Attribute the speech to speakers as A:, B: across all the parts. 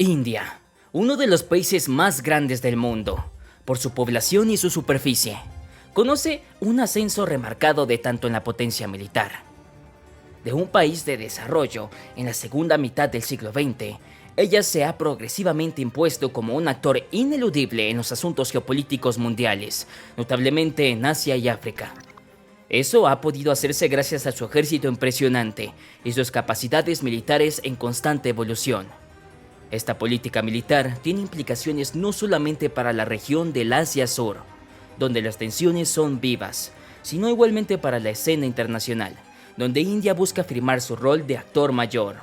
A: India, uno de los países más grandes del mundo, por su población y su superficie, conoce un ascenso remarcado de tanto en la potencia militar. De un país de desarrollo en la segunda mitad del siglo XX, ella se ha progresivamente impuesto como un actor ineludible en los asuntos geopolíticos mundiales, notablemente en Asia y África. Eso ha podido hacerse gracias a su ejército impresionante y sus capacidades militares en constante evolución. Esta política militar tiene implicaciones no solamente para la región del Asia Sur, donde las tensiones son vivas, sino igualmente para la escena internacional, donde India busca afirmar su rol de actor mayor.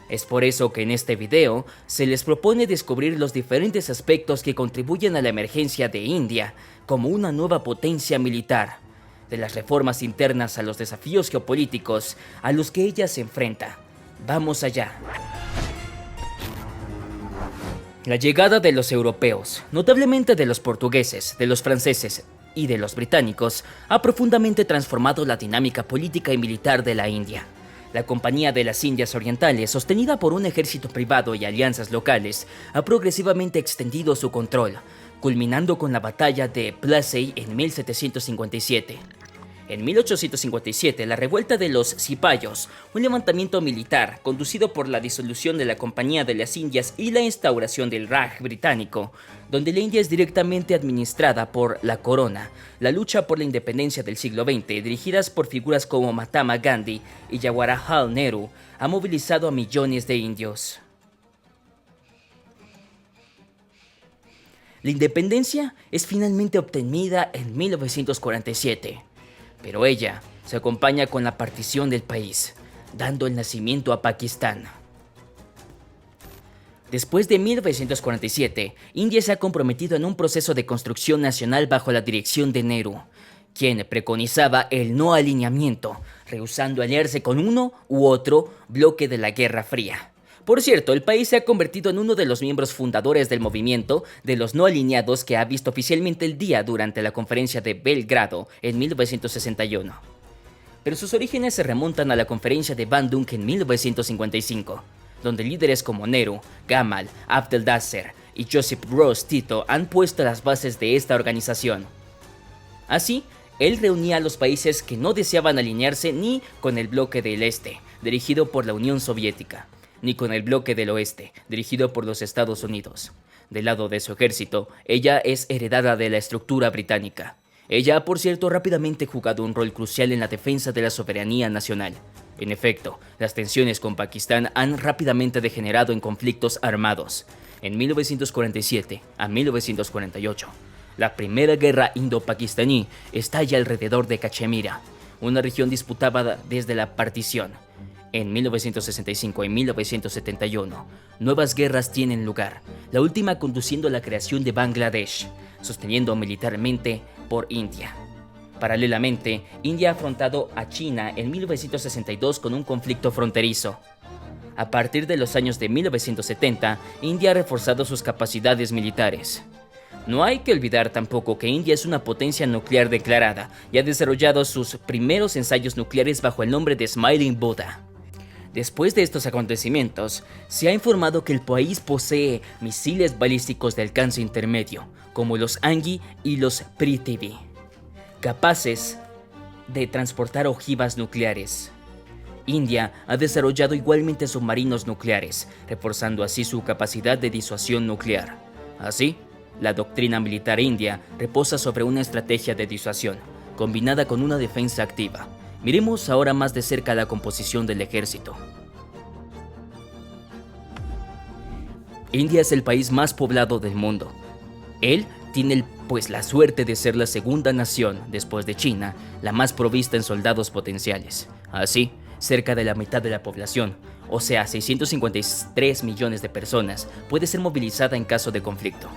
A: Es por eso que en este video se les propone descubrir los diferentes aspectos que contribuyen a la emergencia de India como una nueva potencia militar, de las reformas internas a los desafíos geopolíticos a los que ella se enfrenta. Vamos allá. La llegada de los europeos, notablemente de los portugueses, de los franceses y de los británicos, ha profundamente transformado la dinámica política y militar de la India. La Compañía de las Indias Orientales, sostenida por un ejército privado y alianzas locales, ha progresivamente extendido su control, culminando con la batalla de Plassey en 1757. En 1857, la revuelta de los cipayos, un levantamiento militar conducido por la disolución de la Compañía de las Indias y la instauración del Raj británico, donde la India es directamente administrada por la corona, la lucha por la independencia del siglo XX, dirigidas por figuras como Mahatma Gandhi y Jawaharlal Nehru, ha movilizado a millones de indios. La independencia es finalmente obtenida en 1947. Pero ella se acompaña con la partición del país, dando el nacimiento a Pakistán. Después de 1947, India se ha comprometido en un proceso de construcción nacional bajo la dirección de Nehru, quien preconizaba el no alineamiento, rehusando aliarse con uno u otro bloque de la Guerra Fría. Por cierto, el país se ha convertido en uno de los miembros fundadores del movimiento de los no alineados que ha visto oficialmente el día durante la conferencia de Belgrado en 1961. Pero sus orígenes se remontan a la conferencia de Bandung en 1955, donde líderes como Nehru, Gamal, Abdel Nasser y Josip Broz Tito han puesto las bases de esta organización. Así, él reunía a los países que no deseaban alinearse ni con el bloque del Este, dirigido por la Unión Soviética, ni con el bloque del oeste, dirigido por los Estados Unidos. Del lado de su ejército, ella es heredada de la estructura británica. Ella ha, por cierto, rápidamente jugado un rol crucial en la defensa de la soberanía nacional. En efecto, las tensiones con Pakistán han rápidamente degenerado en conflictos armados. En 1947 a 1948, la primera guerra indo-pakistaní estalla alrededor de Cachemira, una región disputada desde la partición. En 1965 y 1971, nuevas guerras tienen lugar, la última conduciendo a la creación de Bangladesh, sosteniendo militarmente por India. Paralelamente, India ha afrontado a China en 1962 con un conflicto fronterizo. A partir de los años de 1970, India ha reforzado sus capacidades militares. No hay que olvidar tampoco que India es una potencia nuclear declarada y ha desarrollado sus primeros ensayos nucleares bajo el nombre de Smiling Buddha. Después de estos acontecimientos, se ha informado que el país posee misiles balísticos de alcance intermedio, como los Angi y los Prithvi, capaces de transportar ojivas nucleares. India ha desarrollado igualmente submarinos nucleares, reforzando así su capacidad de disuasión nuclear. Así, la doctrina militar india reposa sobre una estrategia de disuasión, combinada con una defensa activa. Miremos ahora más de cerca la composición del ejército. India es el país más poblado del mundo. Él tiene la suerte de ser la segunda nación, después de China, la más provista en soldados potenciales. Así, cerca de la mitad de la población, o sea, 653 millones de personas, puede ser movilizada en caso de conflicto.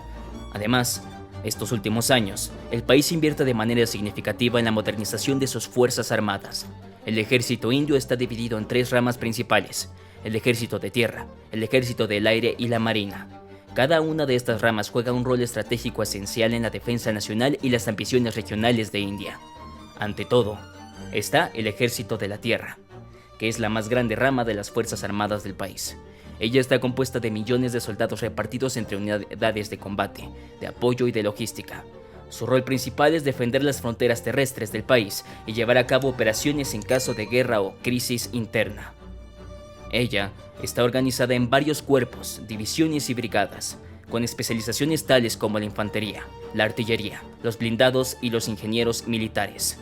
A: Además, estos últimos años, el país invierte de manera significativa en la modernización de sus fuerzas armadas. El ejército indio está dividido en tres ramas principales: el ejército de tierra, el ejército del aire y la marina. Cada una de estas ramas juega un rol estratégico esencial en la defensa nacional y las ambiciones regionales de India. Ante todo, está el ejército de la tierra, que es la más grande rama de las fuerzas armadas del país. Ella está compuesta de millones de soldados repartidos entre unidades de combate, de apoyo y de logística. Su rol principal es defender las fronteras terrestres del país y llevar a cabo operaciones en caso de guerra o crisis interna. Ella está organizada en varios cuerpos, divisiones y brigadas, con especializaciones tales como la infantería, la artillería, los blindados y los ingenieros militares.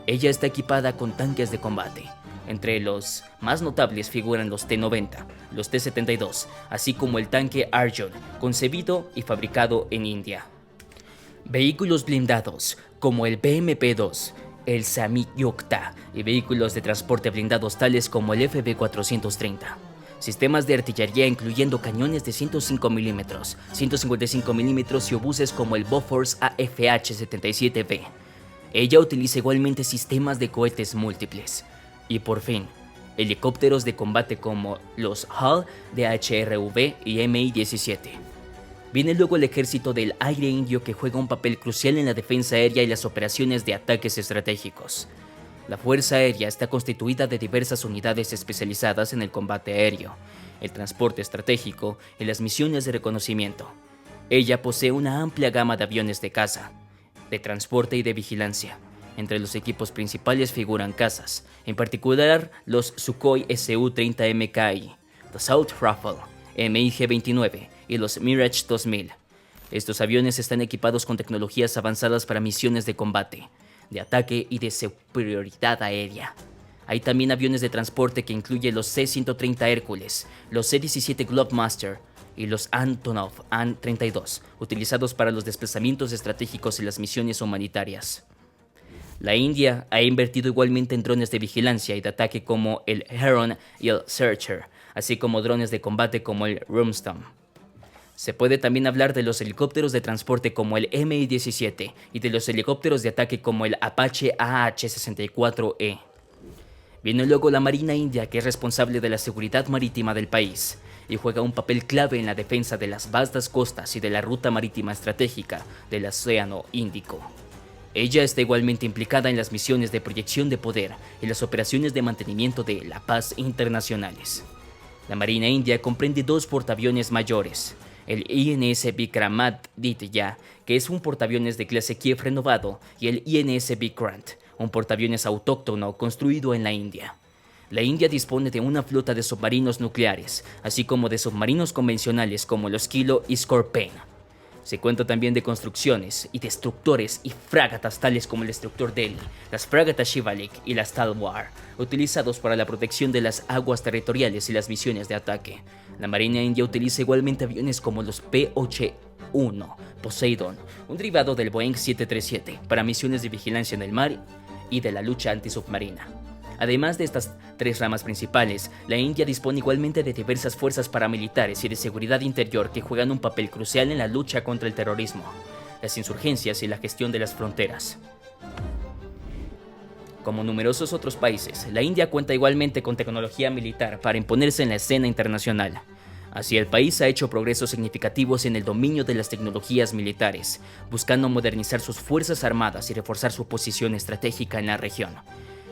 A: Ella está equipada con tanques de combate. Entre los más notables figuran los T-90, los T-72, así como el tanque Arjun, concebido y fabricado en India. Vehículos blindados, como el BMP-2, el Samyukta, y vehículos de transporte blindados tales como el FB-430. Sistemas de artillería incluyendo cañones de 105 mm, 155 mm y obuses como el Bofors AFH-77B. Ella utiliza igualmente sistemas de cohetes múltiples. Y por fin, helicópteros de combate como los HAL DHRV y Mi-17. Viene luego el ejército del aire indio, que juega un papel crucial en la defensa aérea y las operaciones de ataques estratégicos. La Fuerza Aérea está constituida de diversas unidades especializadas en el combate aéreo, el transporte estratégico y las misiones de reconocimiento. Ella posee una amplia gama de aviones de caza, de transporte y de vigilancia. Entre los equipos principales figuran cazas, en particular los Sukhoi Su-30 MKI, Dassault Rafale, MiG-29 y los Mirage 2000. Estos aviones están equipados con tecnologías avanzadas para misiones de combate, de ataque y de superioridad aérea. Hay también aviones de transporte que incluyen los C-130 Hércules, los C-17 Globemaster y los Antonov An-32, utilizados para los desplazamientos estratégicos y las misiones humanitarias. La India ha invertido igualmente en drones de vigilancia y de ataque como el Heron y el Searcher, así como drones de combate como el Rumstam. Se puede también hablar de los helicópteros de transporte como el Mi-17 y de los helicópteros de ataque como el Apache AH-64E. Viene luego la Marina India, que es responsable de la seguridad marítima del país y juega un papel clave en la defensa de las vastas costas y de la ruta marítima estratégica del Océano Índico. Ella está igualmente implicada en las misiones de proyección de poder y las operaciones de mantenimiento de la paz internacionales. La Marina India comprende dos portaaviones mayores, el INS Vikramaditya, que es un portaaviones de clase Kiev renovado, y el INS Vikrant, un portaaviones autóctono construido en la India. La India dispone de una flota de submarinos nucleares, así como de submarinos convencionales como los Kilo y Scorpene. Se cuenta también de construcciones y destructores y frágatas tales como el destructor Delhi, las frágatas Shivalik y las Talwar, utilizados para la protección de las aguas territoriales y las misiones de ataque. La Marina India utiliza igualmente aviones como los P-81 Poseidon, un derivado del Boeing 737, para misiones de vigilancia en el mar y de la lucha antisubmarina. Además de estas tres ramas principales, la India dispone igualmente de diversas fuerzas paramilitares y de seguridad interior que juegan un papel crucial en la lucha contra el terrorismo, las insurgencias y la gestión de las fronteras. Como numerosos otros países, la India cuenta igualmente con tecnología militar para imponerse en la escena internacional. Así, el país ha hecho progresos significativos en el dominio de las tecnologías militares, buscando modernizar sus fuerzas armadas y reforzar su posición estratégica en la región.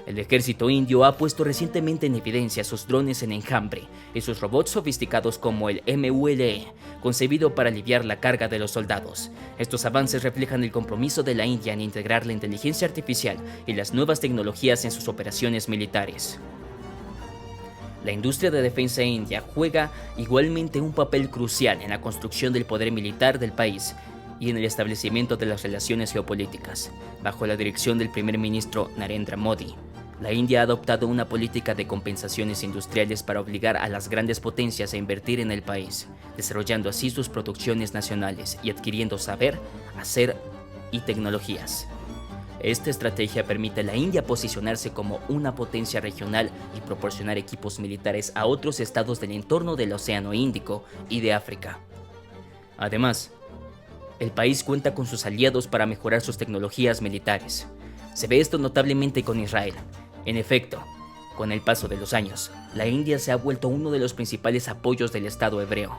A: El ejército indio ha puesto recientemente en evidencia sus drones en enjambre y sus robots sofisticados como el MULE, concebido para aliviar la carga de los soldados. Estos avances reflejan el compromiso de la India en integrar la inteligencia artificial y las nuevas tecnologías en sus operaciones militares. La industria de defensa india juega igualmente un papel crucial en la construcción del poder militar del país y en el establecimiento de las relaciones geopolíticas. Bajo la dirección del primer ministro Narendra Modi, la India ha adoptado una política de compensaciones industriales para obligar a las grandes potencias a invertir en el país, desarrollando así sus producciones nacionales y adquiriendo saber, hacer y tecnologías. Esta estrategia permite a la India posicionarse como una potencia regional y proporcionar equipos militares a otros estados del entorno del Océano Índico y de África. Además, el país cuenta con sus aliados para mejorar sus tecnologías militares. Se ve esto notablemente con Israel. En efecto, con el paso de los años, la India se ha vuelto uno de los principales apoyos del Estado hebreo.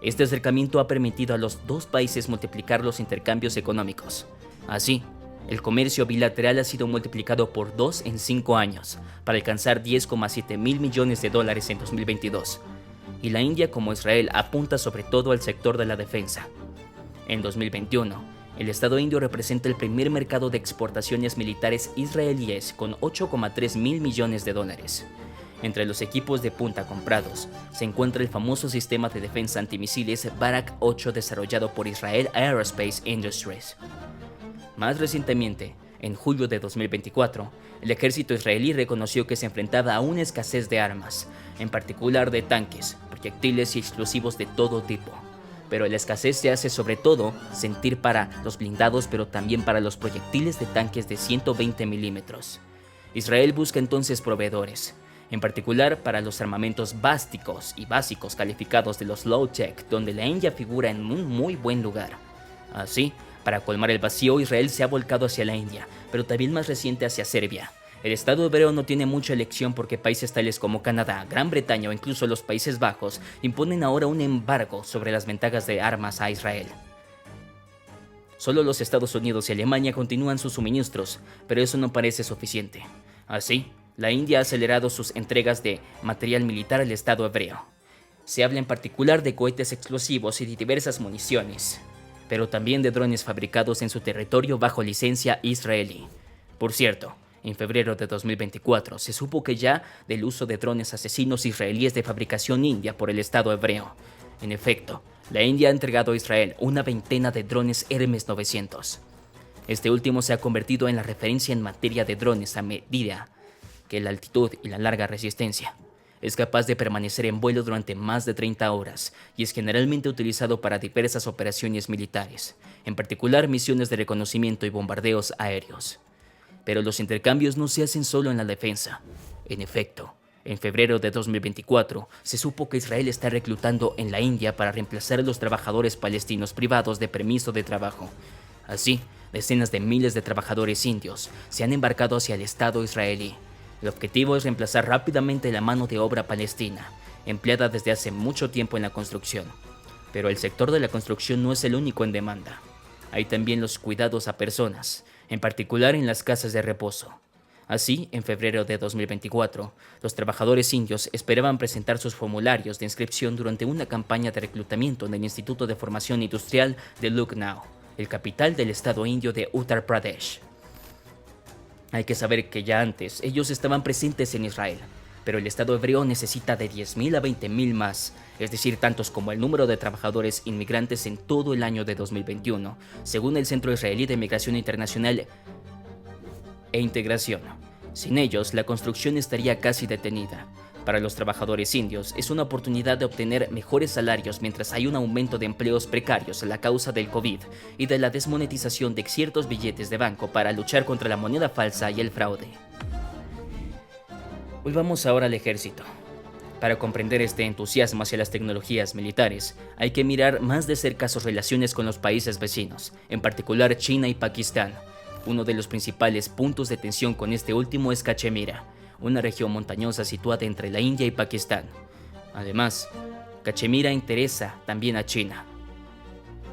A: Este acercamiento ha permitido a los dos países multiplicar los intercambios económicos. Así, el comercio bilateral ha sido multiplicado por 2 en 5 años, para alcanzar $10,7 mil millones en 2022. y la India como Israel apunta sobre todo al sector de la defensa. En 2021, el Estado indio representa el primer mercado de exportaciones militares israelíes con 8,3 mil millones de dólares. Entre los equipos de punta comprados se encuentra el famoso sistema de defensa antimisiles Barak 8 desarrollado por Israel Aerospace Industries. Más recientemente, en julio de 2024, el ejército israelí reconoció que se enfrentaba a una escasez de armas, en particular de tanques, proyectiles y explosivos de todo tipo. Pero la escasez se hace sobre todo sentir para los blindados, pero también para los proyectiles de tanques de 120 milímetros. Israel busca entonces proveedores, en particular para los armamentos básicos y básicos calificados de los low-tech, donde la India figura en un muy buen lugar. Así, para colmar el vacío, Israel se ha volcado hacia la India, pero también más reciente hacia Serbia. El Estado hebreo no tiene mucha elección porque países tales como Canadá, Gran Bretaña o incluso los Países Bajos imponen ahora un embargo sobre las ventajas de armas a Israel. Solo los Estados Unidos y Alemania continúan sus suministros, pero eso no parece suficiente. Así, la India ha acelerado sus entregas de material militar al Estado hebreo. Se habla en particular de cohetes explosivos y de diversas municiones, pero también de drones fabricados en su territorio bajo licencia israelí. Por cierto, en febrero de 2024 se supo que ya del uso de drones asesinos israelíes de fabricación india por el Estado hebreo. En efecto, la India ha entregado a Israel una veintena de drones Hermes 900. Este último se ha convertido en la referencia en materia de drones a medida que la altitud y la larga resistencia. Es capaz de permanecer en vuelo durante más de 30 horas y es generalmente utilizado para diversas operaciones militares, en particular misiones de reconocimiento y bombardeos aéreos. Pero los intercambios no se hacen solo en la defensa. En efecto, en febrero de 2024 se supo que Israel está reclutando en la India para reemplazar a los trabajadores palestinos privados de permiso de trabajo. Así, decenas de miles de trabajadores indios se han embarcado hacia el Estado israelí. El objetivo es reemplazar rápidamente la mano de obra palestina, empleada desde hace mucho tiempo en la construcción. Pero el sector de la construcción no es el único en demanda. Hay también los cuidados a personas, en particular en las casas de reposo. Así, en febrero de 2024, los trabajadores indios esperaban presentar sus formularios de inscripción durante una campaña de reclutamiento en el Instituto de Formación Industrial de Lucknow, el capital del estado indio de Uttar Pradesh. Hay que saber que ya antes ellos estaban presentes en Israel, pero el Estado hebreo necesita de 10.000 a 20.000 más, es decir, tantos como el número de trabajadores inmigrantes en todo el año de 2021, según el Centro Israelí de Migración Internacional e Integración. Sin ellos, la construcción estaría casi detenida. Para los trabajadores indios, es una oportunidad de obtener mejores salarios mientras hay un aumento de empleos precarios a la causa del COVID y de la desmonetización de ciertos billetes de banco para luchar contra la moneda falsa y el fraude. Volvamos ahora al ejército. Para comprender este entusiasmo hacia las tecnologías militares, hay que mirar más de cerca sus relaciones con los países vecinos, en particular China y Pakistán. Uno de los principales puntos de tensión con este último es Cachemira, una región montañosa situada entre la India y Pakistán. Además, Cachemira interesa también a China,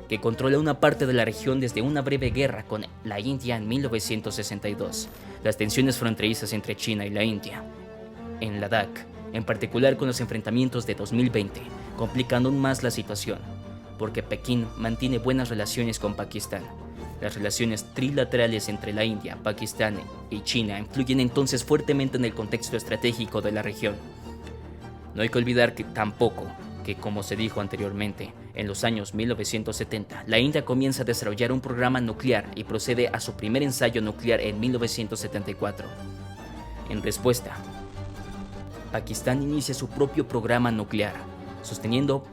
A: que controla una parte de la región desde una breve guerra con la India en 1962. Las tensiones fronterizas entre China y la India, en Ladakh, en particular con los enfrentamientos de 2020, complican aún más la situación, porque Pekín mantiene buenas relaciones con Pakistán. Las relaciones trilaterales entre la India, Pakistán y China influyen entonces fuertemente en el contexto estratégico de la región. No hay que olvidar que tampoco que, como se dijo anteriormente, en los años 1970, la India comienza a desarrollar un programa nuclear y procede a su primer ensayo nuclear en 1974. En respuesta, Pakistán inicia su propio programa nuclear, sosteniendo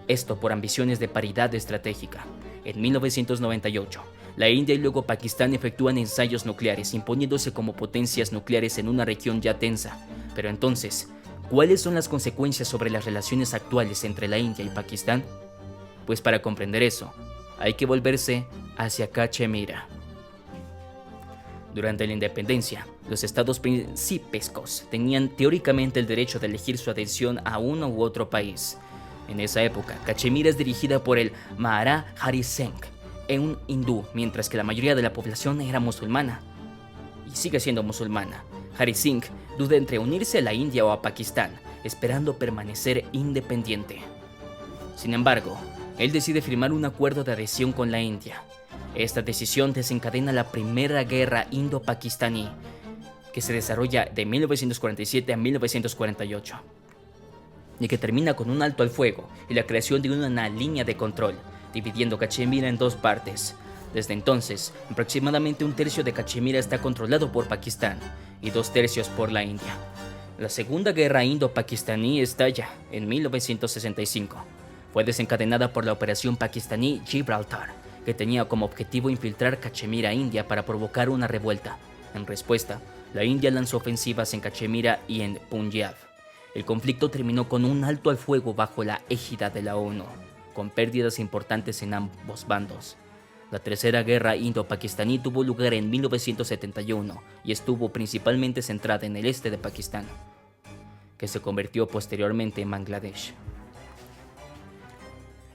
A: esto por ambiciones de paridad estratégica. En 1998, la India y luego Pakistán efectúan ensayos nucleares, imponiéndose como potencias nucleares en una región ya tensa. Pero entonces, ¿cuáles son las consecuencias sobre las relaciones actuales entre la India y Pakistán? Pues para comprender eso, hay que volverse hacia Cachemira. Durante la independencia, los estados principescos tenían teóricamente el derecho de elegir su adhesión a uno u otro país. En esa época, Cachemira es dirigida por el Maharaja Hari Singh, un hindú, mientras que la mayoría de la población era musulmana. Y sigue siendo musulmana. Hari Singh duda entre unirse a la India o a Pakistán, esperando permanecer independiente. Sin embargo, él decide firmar un acuerdo de adhesión con la India. Esta decisión desencadena la Primera Guerra Indo-Pakistaní, que se desarrolla de 1947 a 1948, y que termina con un alto al fuego y la creación de una línea de control, dividiendo Cachemira en dos partes. Desde entonces, aproximadamente un tercio de Cachemira está controlado por Pakistán y 2/3 por la India. La Segunda Guerra Indo-Pakistaní estalla en 1965. Fue desencadenada por la Operación Pakistaní Gibraltar, que tenía como objetivo infiltrar Cachemira India para provocar una revuelta. En respuesta, la India lanzó ofensivas en Cachemira y en Punjab. El conflicto terminó con un alto al fuego bajo la égida de la ONU, con pérdidas importantes en ambos bandos. La Tercera Guerra Indo-Pakistaní tuvo lugar en 1971 y estuvo principalmente centrada en el este de Pakistán, que se convirtió posteriormente en Bangladesh.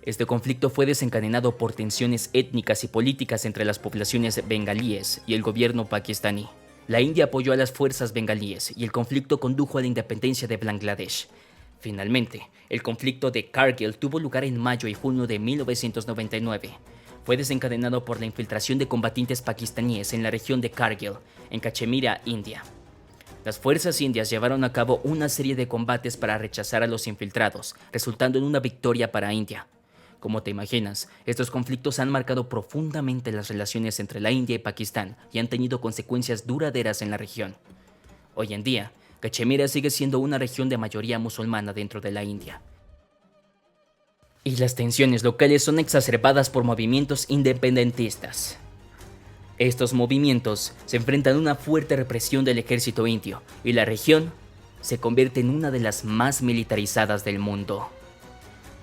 A: Este conflicto fue desencadenado por tensiones étnicas y políticas entre las poblaciones bengalíes y el gobierno pakistaní. La India apoyó a las fuerzas bengalíes y el conflicto condujo a la independencia de Bangladesh. Finalmente, el conflicto de Kargil tuvo lugar en mayo y junio de 1999. Fue desencadenado por la infiltración de combatientes pakistaníes en la región de Kargil, en Cachemira, India. Las fuerzas indias llevaron a cabo una serie de combates para rechazar a los infiltrados, resultando en una victoria para India. Como te imaginas, estos conflictos han marcado profundamente las relaciones entre la India y Pakistán y han tenido consecuencias duraderas en la región. Hoy en día, Cachemira sigue siendo una región de mayoría musulmana dentro de la India. Y las tensiones locales son exacerbadas por movimientos independentistas. Estos movimientos se enfrentan a una fuerte represión del ejército indio y la región se convierte en una de las más militarizadas del mundo.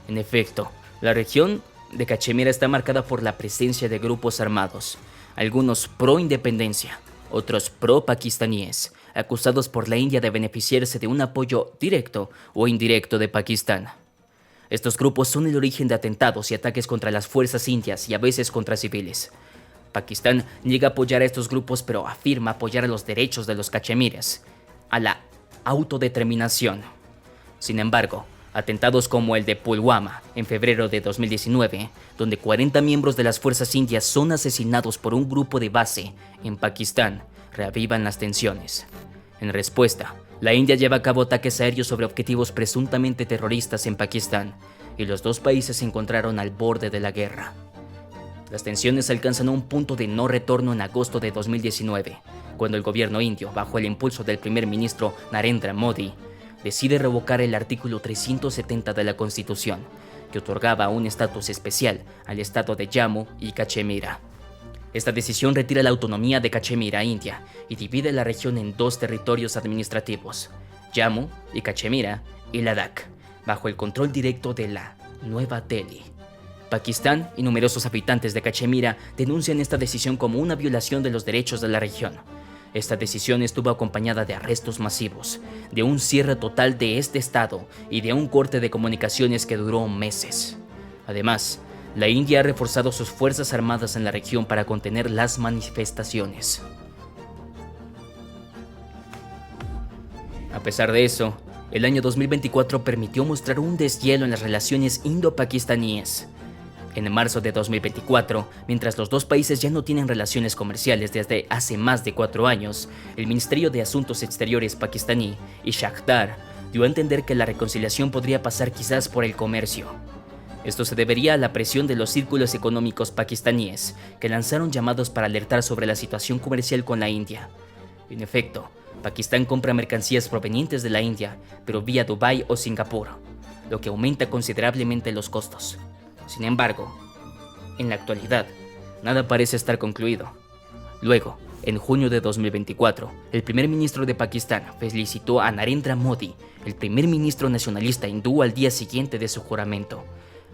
A: En efecto, la región de Cachemira está marcada por la presencia de grupos armados, algunos pro-independencia, otros pro-pakistaníes, acusados por la India de beneficiarse de un apoyo directo o indirecto de Pakistán. Estos grupos son el origen de atentados y ataques contra las fuerzas indias y a veces contra civiles. Pakistán niega apoyar a estos grupos, pero afirma apoyar a los derechos de los cachemires, a la autodeterminación. Sin embargo, atentados como el de Pulwama en febrero de 2019, donde 40 miembros de las fuerzas indias son asesinados por un grupo de base en Pakistán, reavivan las tensiones. En respuesta, la India lleva a cabo ataques aéreos sobre objetivos presuntamente terroristas en Pakistán, y los dos países se encontraron al borde de la guerra. Las tensiones alcanzan un punto de no retorno en agosto de 2019, cuando el gobierno indio, bajo el impulso del primer ministro Narendra Modi, decide revocar el artículo 370 de la Constitución, que otorgaba un estatus especial al estado de Jammu y Cachemira. Esta decisión retira la autonomía de Cachemira, India, y divide la región en dos territorios administrativos, Jammu y Cachemira y Ladakh, bajo el control directo de la Nueva Delhi. Pakistán y numerosos habitantes de Cachemira denuncian esta decisión como una violación de los derechos de la región. Esta decisión estuvo acompañada de arrestos masivos, de un cierre total de este estado y de un corte de comunicaciones que duró meses. Además, la India ha reforzado sus fuerzas armadas en la región para contener las manifestaciones. A pesar de eso, el año 2024 permitió mostrar un deshielo en las relaciones indo-pakistaníes. En marzo de 2024, mientras los dos países ya no tienen relaciones comerciales desde hace más de 4 años, el Ministerio de Asuntos Exteriores pakistaní, Ishaq-Dar, dio a entender que la reconciliación podría pasar quizás por el comercio. Esto se debería a la presión de los círculos económicos pakistaníes, que lanzaron llamados para alertar sobre la situación comercial con la India. En efecto, Pakistán compra mercancías provenientes de la India, pero vía Dubái o Singapur, lo que aumenta considerablemente los costos. Sin embargo, en la actualidad, nada parece estar concluido. Luego, en junio de 2024, el primer ministro de Pakistán felicitó a Narendra Modi, el primer ministro nacionalista hindú, al día siguiente de su juramento.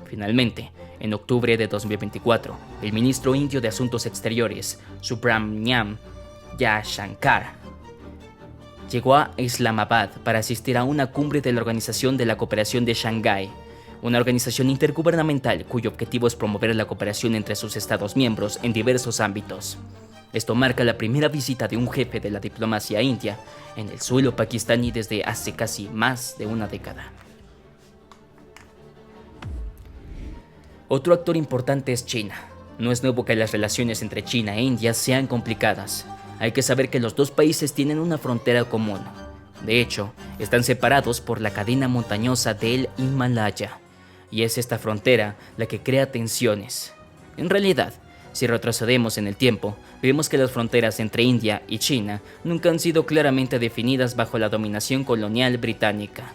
A: Finalmente, en octubre de 2024, el ministro indio de Asuntos Exteriores, Subrahmanyam Jaishankar, llegó a Islamabad para asistir a una cumbre de la Organización de la Cooperación de Shanghái, una organización intergubernamental cuyo objetivo es promover la cooperación entre sus estados miembros en diversos ámbitos. Esto marca la primera visita de un jefe de la diplomacia india en el suelo pakistaní desde hace casi más de una década. Otro actor importante es China. No es nuevo que las relaciones entre China e India sean complicadas. Hay que saber que los dos países tienen una frontera común. De hecho, están separados por la cadena montañosa del Himalaya. Y es esta frontera la que crea tensiones. En realidad, si retrocedemos en el tiempo, vemos que las fronteras entre India y China nunca han sido claramente definidas bajo la dominación colonial británica.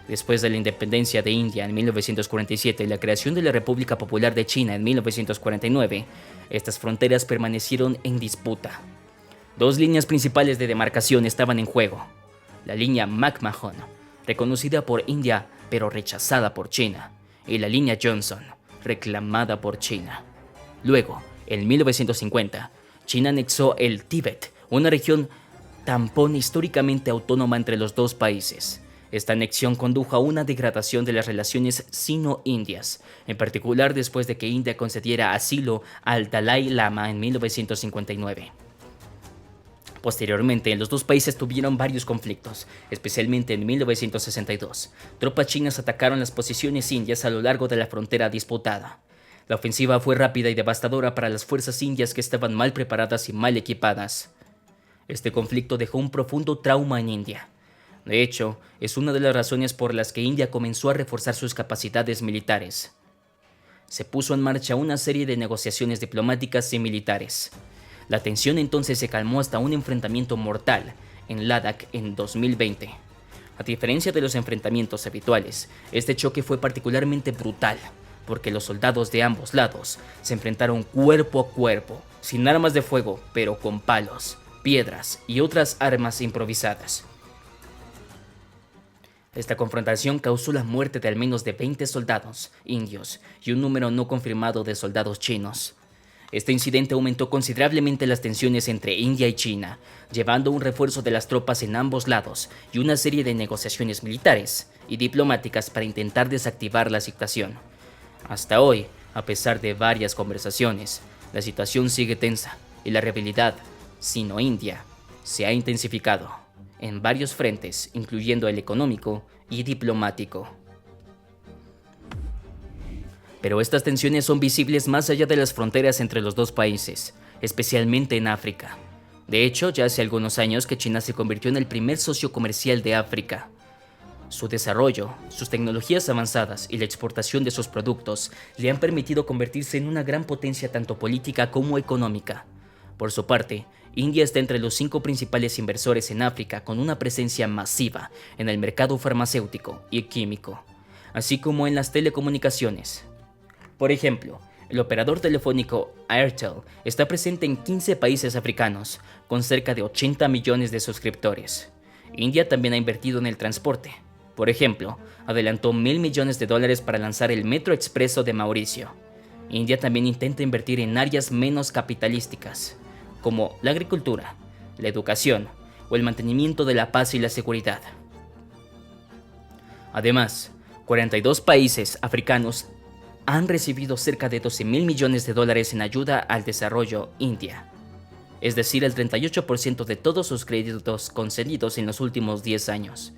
A: Después de la independencia de India en 1947 y la creación de la República Popular de China en 1949, estas fronteras permanecieron en disputa. Dos líneas principales de demarcación estaban en juego. La línea McMahon, reconocida por India pero rechazada por China, y la línea Johnson, reclamada por China. Luego, en 1950, China anexó el Tíbet, una región tampón históricamente autónoma entre los dos países. Esta anexión condujo a una degradación de las relaciones sino-indias, en particular después de que India concediera asilo al Dalai Lama en 1959. Posteriormente, los dos países tuvieron varios conflictos, especialmente en 1962. Tropas chinas atacaron las posiciones indias a lo largo de la frontera disputada. La ofensiva fue rápida y devastadora para las fuerzas indias que estaban mal preparadas y mal equipadas. Este conflicto dejó un profundo trauma en India. De hecho, es una de las razones por las que India comenzó a reforzar sus capacidades militares. Se puso en marcha una serie de negociaciones diplomáticas y militares. La tensión entonces se calmó hasta un enfrentamiento mortal en Ladakh en 2020. A diferencia de los enfrentamientos habituales, este choque fue particularmente brutal, porque los soldados de ambos lados se enfrentaron cuerpo a cuerpo, sin armas de fuego, pero con palos, piedras y otras armas improvisadas. Esta confrontación causó la muerte de al menos de 20 soldados indios y un número no confirmado de soldados chinos. Este incidente aumentó considerablemente las tensiones entre India y China, llevando un refuerzo de las tropas en ambos lados y una serie de negociaciones militares y diplomáticas para intentar desactivar la situación. Hasta hoy, a pesar de varias conversaciones, la situación sigue tensa y la rivalidad sino-india se ha intensificado en varios frentes, incluyendo el económico y diplomático. Pero estas tensiones son visibles más allá de las fronteras entre los dos países, especialmente en África. De hecho, ya hace algunos años que China se convirtió en el primer socio comercial de África. Su desarrollo, sus tecnologías avanzadas y la exportación de sus productos le han permitido convertirse en una gran potencia tanto política como económica. Por su parte, India está entre los 5 principales inversores en África con una presencia masiva en el mercado farmacéutico y químico, así como en las telecomunicaciones. Por ejemplo, el operador telefónico Airtel está presente en 15 países africanos, con cerca de 80 millones de suscriptores. India también ha invertido en el transporte. Por ejemplo, adelantó $1.000 millones para lanzar el Metro Expreso de Mauricio. India también intenta invertir en áreas menos capitalísticas, como la agricultura, la educación o el mantenimiento de la paz y la seguridad. Además, 42 países africanos han recibido cerca de $12.000 millones en ayuda al desarrollo India, es decir, el 38% de todos sus créditos concedidos en los últimos 10 años.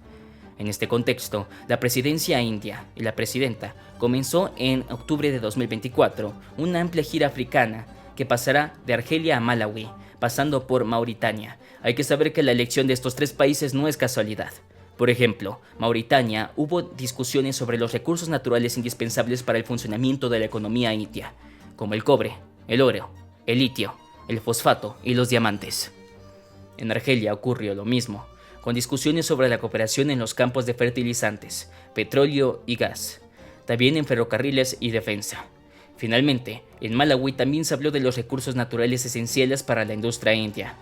A: En este contexto, la presidencia india y la presidenta comenzó en octubre de 2024 una amplia gira africana que pasará de Argelia a Malawi, pasando por Mauritania. Hay que saber que la elección de estos 3 países no es casualidad. Por ejemplo, Mauritania hubo discusiones sobre los recursos naturales indispensables para el funcionamiento de la economía india, como el cobre, el oro, el litio, el fosfato y los diamantes. En Argelia ocurrió lo mismo, con discusiones sobre la cooperación en los campos de fertilizantes, petróleo y gas, también en ferrocarriles y defensa. Finalmente, en Malawi también se habló de los recursos naturales esenciales para la industria india.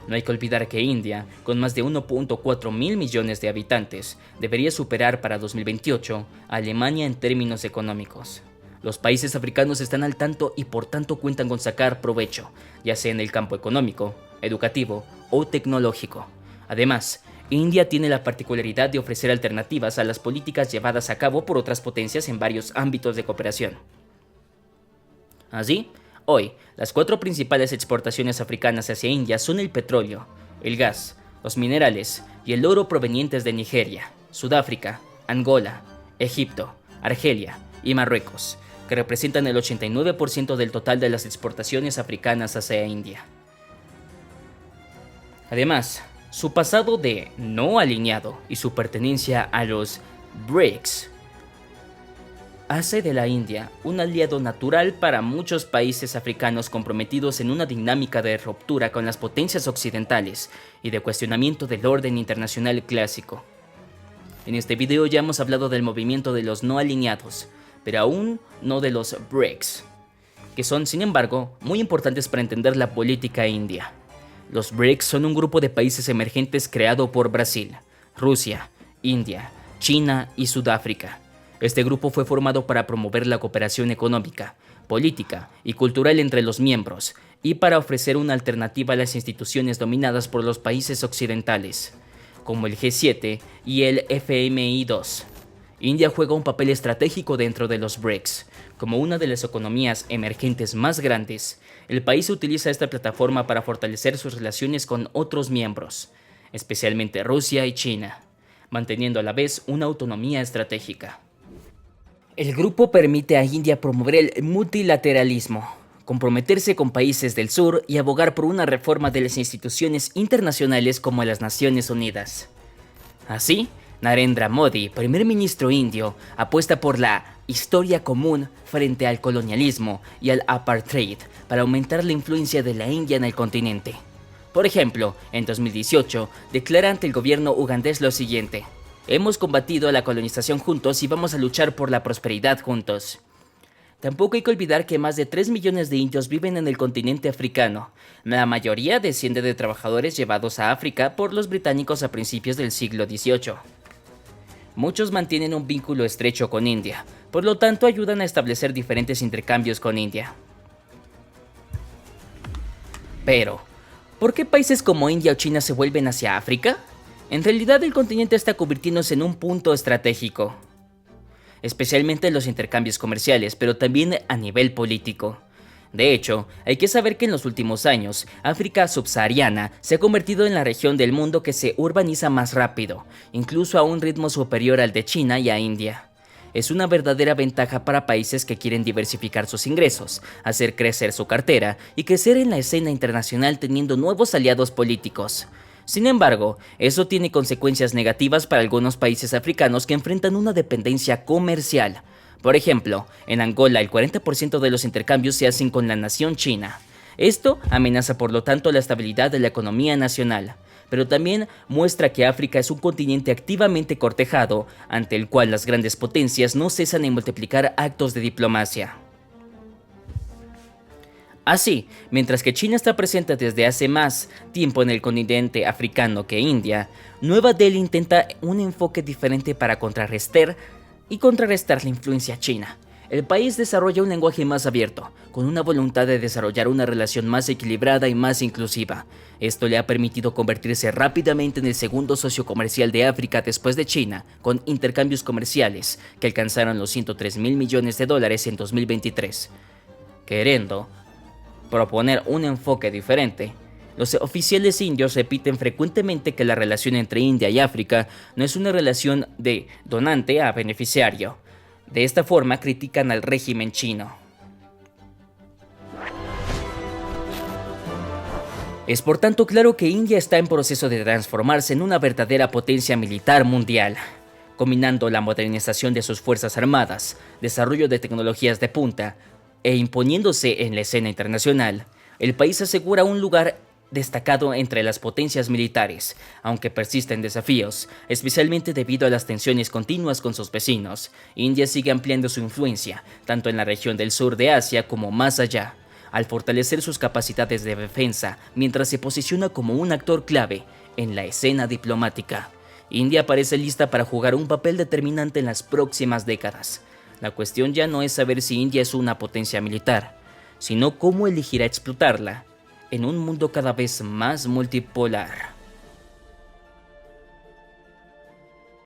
A: No hay que olvidar que India, con más de 1.4 mil millones de habitantes, debería superar para 2028 a Alemania en términos económicos. Los países africanos están al tanto y por tanto cuentan con sacar provecho, ya sea en el campo económico, educativo o tecnológico. Además, India tiene la particularidad de ofrecer alternativas a las políticas llevadas a cabo por otras potencias en varios ámbitos de cooperación. Así, Hoy, las cuatro principales exportaciones africanas hacia India son el petróleo, el gas, los minerales y el oro provenientes de Nigeria, Sudáfrica, Angola, Egipto, Argelia y Marruecos, que representan el 89% del total de las exportaciones africanas hacia India. Además, su pasado de no alineado y su pertenencia a los BRICS hace de la India un aliado natural para muchos países africanos comprometidos en una dinámica de ruptura con las potencias occidentales y de cuestionamiento del orden internacional clásico. En este video ya hemos hablado del movimiento de los no alineados, pero aún no de los BRICS, que son, sin embargo, muy importantes para entender la política india. Los BRICS son un grupo de países emergentes creado por Brasil, Rusia, India, China y Sudáfrica. Este grupo fue formado para promover la cooperación económica, política y cultural entre los miembros y para ofrecer una alternativa a las instituciones dominadas por los países occidentales, como el G7 y el FMI2. India juega un papel estratégico dentro de los BRICS. Como una de las economías emergentes más grandes, el país utiliza esta plataforma para fortalecer sus relaciones con otros miembros, especialmente Rusia y China, manteniendo a la vez una autonomía estratégica. El grupo permite a India promover el multilateralismo, comprometerse con países del sur y abogar por una reforma de las instituciones internacionales como las Naciones Unidas. Así, Narendra Modi, primer ministro indio, apuesta por la historia común frente al colonialismo y al apartheid para aumentar la influencia de la India en el continente. Por ejemplo, en 2018, declara ante el gobierno ugandés lo siguiente: hemos combatido la colonización juntos y vamos a luchar por la prosperidad juntos. Tampoco hay que olvidar que más de 3 millones de indios viven en el continente africano. La mayoría desciende de trabajadores llevados a África por los británicos a principios del siglo XVIII. Muchos mantienen un vínculo estrecho con India, por lo tanto ayudan a establecer diferentes intercambios con India. Pero, ¿por qué países como India o China se vuelven hacia África? En realidad el continente está convirtiéndose en un punto estratégico, especialmente en los intercambios comerciales, pero también a nivel político. De hecho, hay que saber que en los últimos años, África subsahariana se ha convertido en la región del mundo que se urbaniza más rápido, incluso a un ritmo superior al de China y a India. Es una verdadera ventaja para países que quieren diversificar sus ingresos, hacer crecer su cartera y crecer en la escena internacional teniendo nuevos aliados políticos. Sin embargo, eso tiene consecuencias negativas para algunos países africanos que enfrentan una dependencia comercial. Por ejemplo, en Angola el 40% de los intercambios se hacen con la nación china. Esto amenaza por lo tanto la estabilidad de la economía nacional, pero también muestra que África es un continente activamente cortejado, ante el cual las grandes potencias no cesan en multiplicar actos de diplomacia. Así, mientras que China está presente desde hace más tiempo en el continente africano que India, Nueva Delhi intenta un enfoque diferente para contrarrestar la influencia china. El país desarrolla un lenguaje más abierto, con una voluntad de desarrollar una relación más equilibrada y más inclusiva. Esto le ha permitido convertirse rápidamente en el segundo socio comercial de África después de China, con intercambios comerciales que alcanzaron los $103 mil millones en 2023. Queriendo proponer un enfoque diferente, los oficiales indios repiten frecuentemente que la relación entre India y África no es una relación de donante a beneficiario. De esta forma critican al régimen chino. Es por tanto claro que India está en proceso de transformarse en una verdadera potencia militar mundial, combinando la modernización de sus fuerzas armadas, desarrollo de tecnologías de punta, e imponiéndose en la escena internacional. El país asegura un lugar destacado entre las potencias militares, aunque persisten desafíos, especialmente debido a las tensiones continuas con sus vecinos. India sigue ampliando su influencia, tanto en la región del sur de Asia como más allá, al fortalecer sus capacidades de defensa, mientras se posiciona como un actor clave en la escena diplomática. India parece lista para jugar un papel determinante en las próximas décadas. La cuestión ya no es saber si India es una potencia militar, sino cómo elegirá explotarla en un mundo cada vez más multipolar.